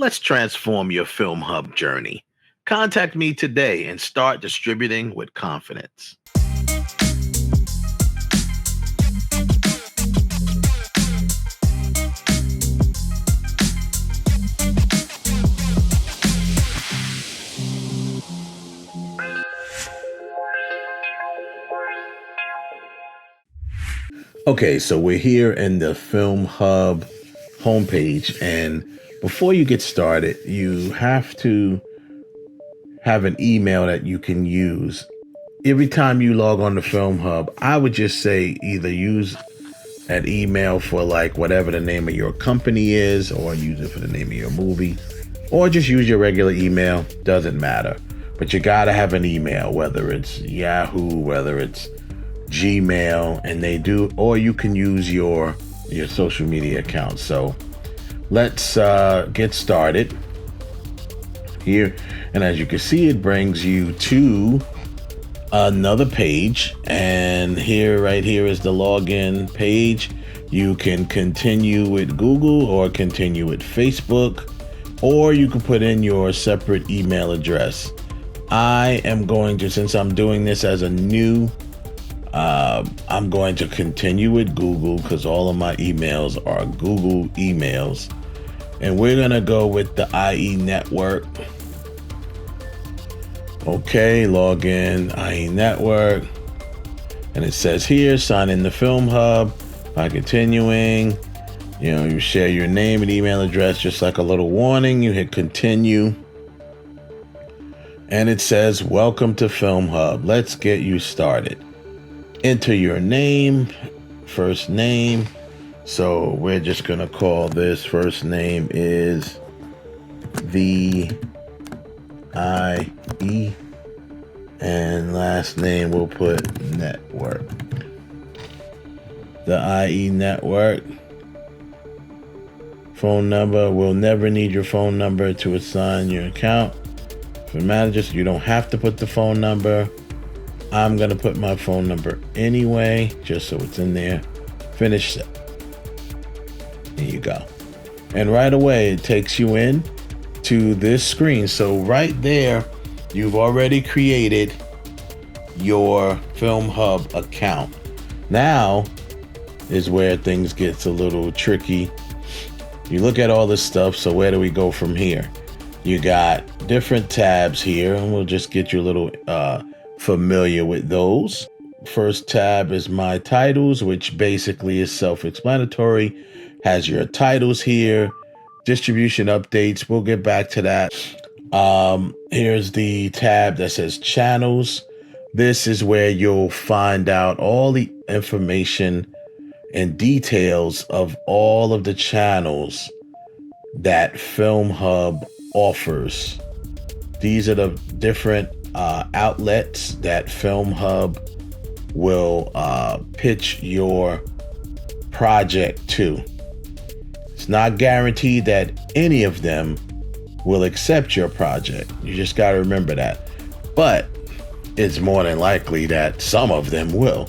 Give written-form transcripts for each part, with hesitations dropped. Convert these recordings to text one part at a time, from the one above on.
Let's transform your FilmHub journey. Contact me today and start distributing with confidence. Okay, so we're here in the FilmHub homepage, and before you get started, you have to have an email that you can use. Every time you log on to FilmHub, I would just say either use an email for like whatever the name of your company is, or use it for the name of your movie, or just use your regular email. Doesn't matter. But you gotta have an email, whether it's Yahoo, whether it's Gmail, and they do, or you can use your social media account. So let's get started here. And as you can see, it brings you to another page, and right here is the login page. You can continue with Google or continue with Facebook, or you can put in your separate email address. I am going to, since I'm doing this as a new, I'm going to continue with Google because all of my emails are Google emails. And we're going to go with the IE network. Okay, log in IE network. And it says here, sign in the FilmHub by continuing. You share your name and email address, just like a little warning. You hit continue. And it says, welcome to FilmHub. Let's get you started. Enter your name, first name. So we're just going to call this first name is VIE, and last name we'll put network. The IE network. Phone number, we'll never need your phone number to assign your account. For managers, you don't have to put the phone number. I'm going to put my phone number anyway, just so it's in there. Finish it. There you go. And right away, it takes you in to this screen. So right there, you've already created your FilmHub account. Now is where things gets a little tricky. You look at all this stuff. So where do we go from here? You got different tabs here, and we'll just get you a little familiar with those. First tab is my titles, which basically is self-explanatory. Has your titles here. Distribution updates, we'll get back to that. Here's the tab that says channels. This is where you'll find out all the information and details of all of the channels that FilmHub offers. These are the different outlets that FilmHub will pitch your project to. It's not guaranteed that any of them will accept your project. You just got to remember that. But it's more than likely that some of them will.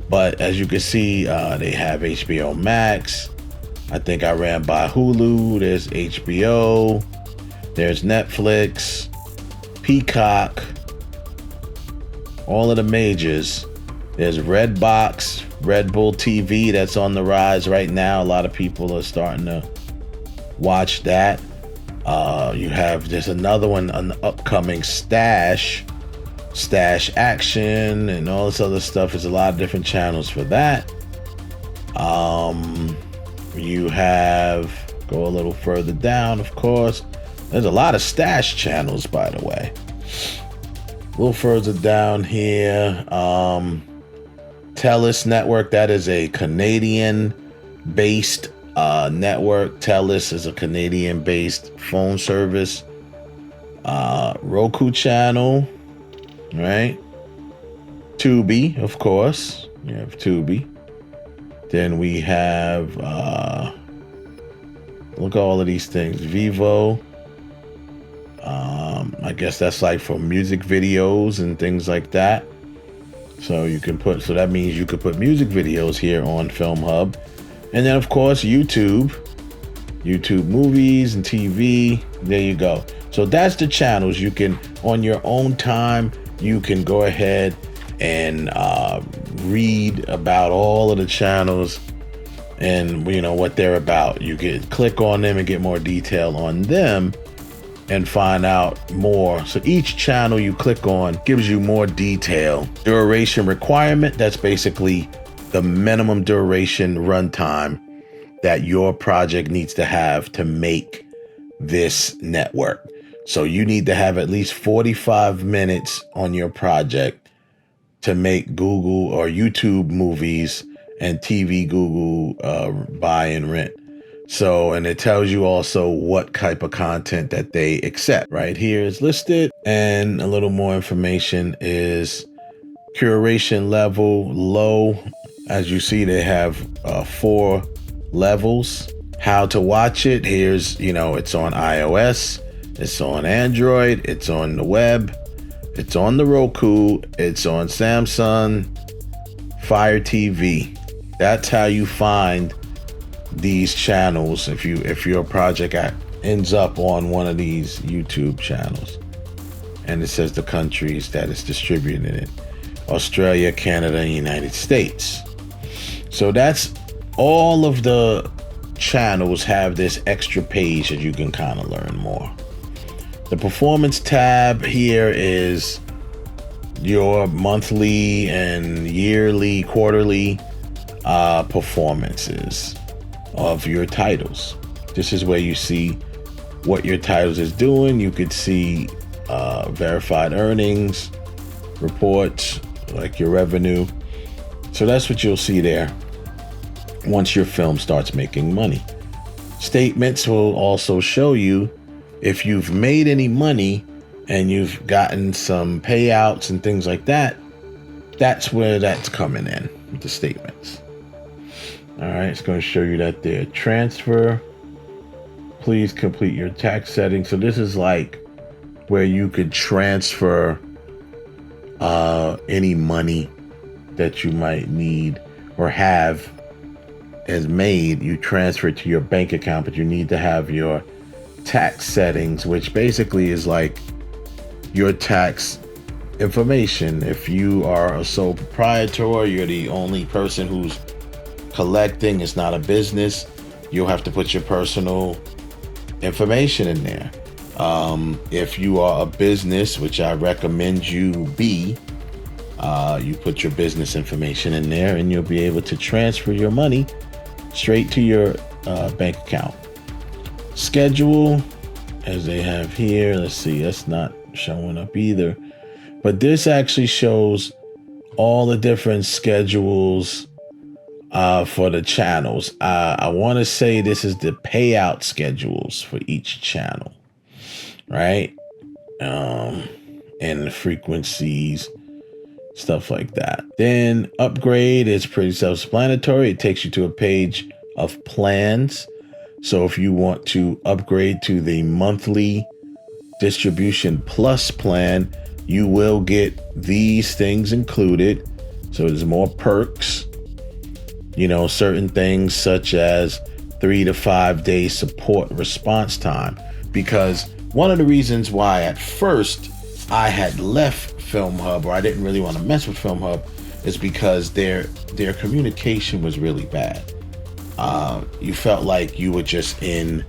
But as you can see, they have HBO Max. I think I ran by Hulu. There's HBO. There's Netflix, Peacock, all of the majors. There's Redbox, Red Bull TV, that's on the rise right now. A lot of people are starting to watch that. There's another one, an upcoming Stash Action, and all this other stuff. There's a lot of different channels for that. You have, go a little further down, of course. There's a lot of Stash channels, by the way. A little further down here, TELUS Network, that is a Canadian-based network. TELUS is a Canadian-based phone service. Roku channel, right? Tubi, of course. You have Tubi. Then we have, look at all of these things. Vivo. I guess that's like for music videos and things like that. So that means you could put music videos here on FilmHub. And then of course YouTube. YouTube movies and TV. There you go. So that's the channels. You can, on your own time, you can go ahead and read about all of the channels and what they're about. You can click on them and get more detail on them and find out more. So each channel you click on gives you more detail. Duration requirement, that's basically the minimum duration runtime that your project needs to have to make this network. So you need to have at least 45 minutes on your project to make Google or YouTube movies and TV Google buy and rent. So, and it tells you also what type of content that they accept. Right here is listed, and a little more information is curation level low. As you see, they have 4 levels. How to watch it, here's, it's on iOS, it's on Android, it's on the web, it's on the Roku, it's on Samsung Fire TV. That's how you find these channels if your project ends up on one of these YouTube channels. And it says the countries that it's distributed in: Australia, Canada, and United States. So that's all of the channels have this extra page that you can kind of learn more. The performance tab here is your monthly and yearly, quarterly performances of your titles. This is where you see what your titles is doing. You could see verified earnings reports, like your revenue. So that's what you'll see there once your film starts making money. Statements will also show you if you've made any money and you've gotten some payouts and things like that. That's where that's coming in with the statements. All right, it's going to show you that there. Transfer. Please complete your tax settings. So this is like where you could transfer any money that you might need or have as made. You transfer it to your bank account, but you need to have your tax settings, which basically is like your tax information. If you are a sole proprietor, you're the only person who's collecting, it's not a business, you'll have to put your personal information in there. If you are a business, which I recommend you be, you put your business information in there and you'll be able to transfer your money straight to your bank account. Schedule, as they have here, let's see, that's not showing up either, but this actually shows all the different schedules for the channels. I want to say this is the payout schedules for each channel, right? And the frequencies, stuff like that. Then upgrade is pretty self-explanatory. It takes you to a page of plans. So if you want to upgrade to the monthly distribution plus plan, you will get these things included. So there's more perks, certain things such as 3 to 5 day support response time. Because one of the reasons why at first I had left FilmHub, or I didn't really want to mess with FilmHub, is because their communication was really bad. You felt like you were just in,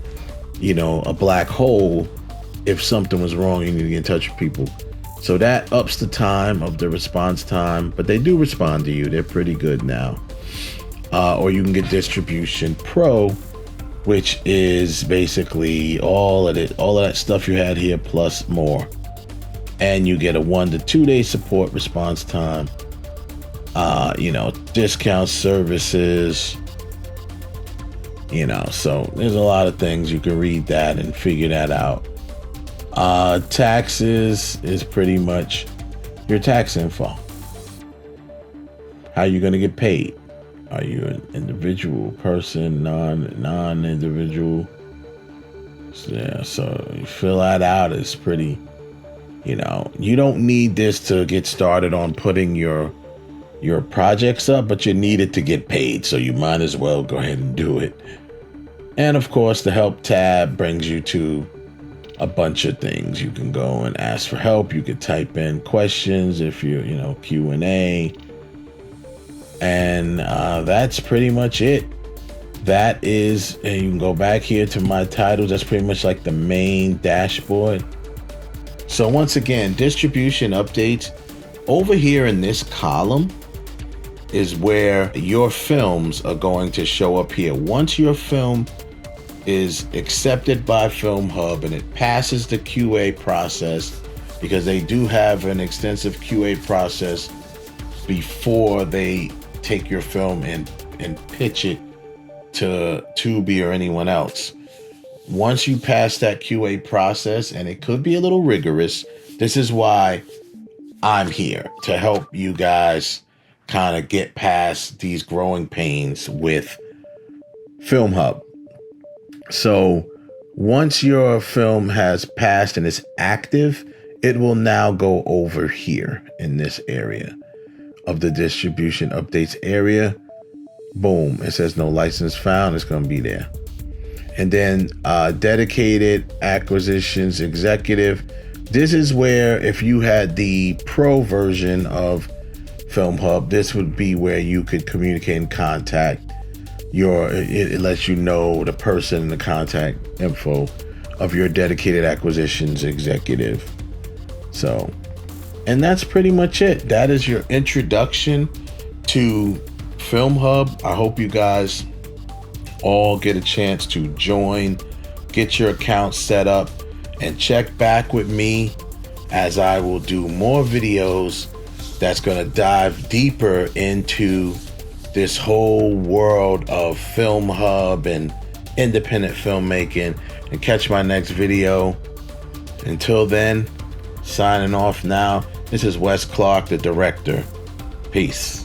a black hole. If something was wrong, you need to get in touch with people. So that ups the time of the response time, but they do respond to you. They're pretty good now. Or you can get Distribution Pro, which is basically all of that stuff you had here plus more. And you get a 1 to 2 day support response time, discount services, so there's a lot of things. You can read that and figure that out. Taxes is pretty much your tax info. How you going to get paid? Are you an individual person, non-individual? So you fill that out. It's pretty, you don't need this to get started on putting your projects up, but you need it to get paid. So you might as well go ahead and do it. And of course, the help tab brings you to a bunch of things. You can go and ask for help. You could type in questions if you're, Q&A. And that's pretty much it. That is, and you can go back here to my titles. That's pretty much like the main dashboard. So once again, distribution updates. Over here in this column is where your films are going to show up here. Once your film is accepted by FilmHub and it passes the QA process, because they do have an extensive QA process before they take your film and pitch it to Tubi or anyone else. Once you pass that QA process, and it could be a little rigorous, this is why I'm here, to help you guys kind of get past these growing pains with FilmHub. So once your film has passed and is active, it will now go over here in this area of the distribution updates area. Boom, it says no license found. It's going to be there. And then dedicated acquisitions executive. This is where, if you had the pro version of FilmHub, this would be where you could communicate and contact it lets you know the person and the contact info of your dedicated acquisitions executive. So, and that's pretty much it. That is your introduction to FilmHub. I hope you guys all get a chance to join, get your account set up, and check back with me as I will do more videos that's going to dive deeper into this whole world of FilmHub and independent filmmaking, and catch my next video. Until then, signing off now. This is Wes Clark, the director. Peace.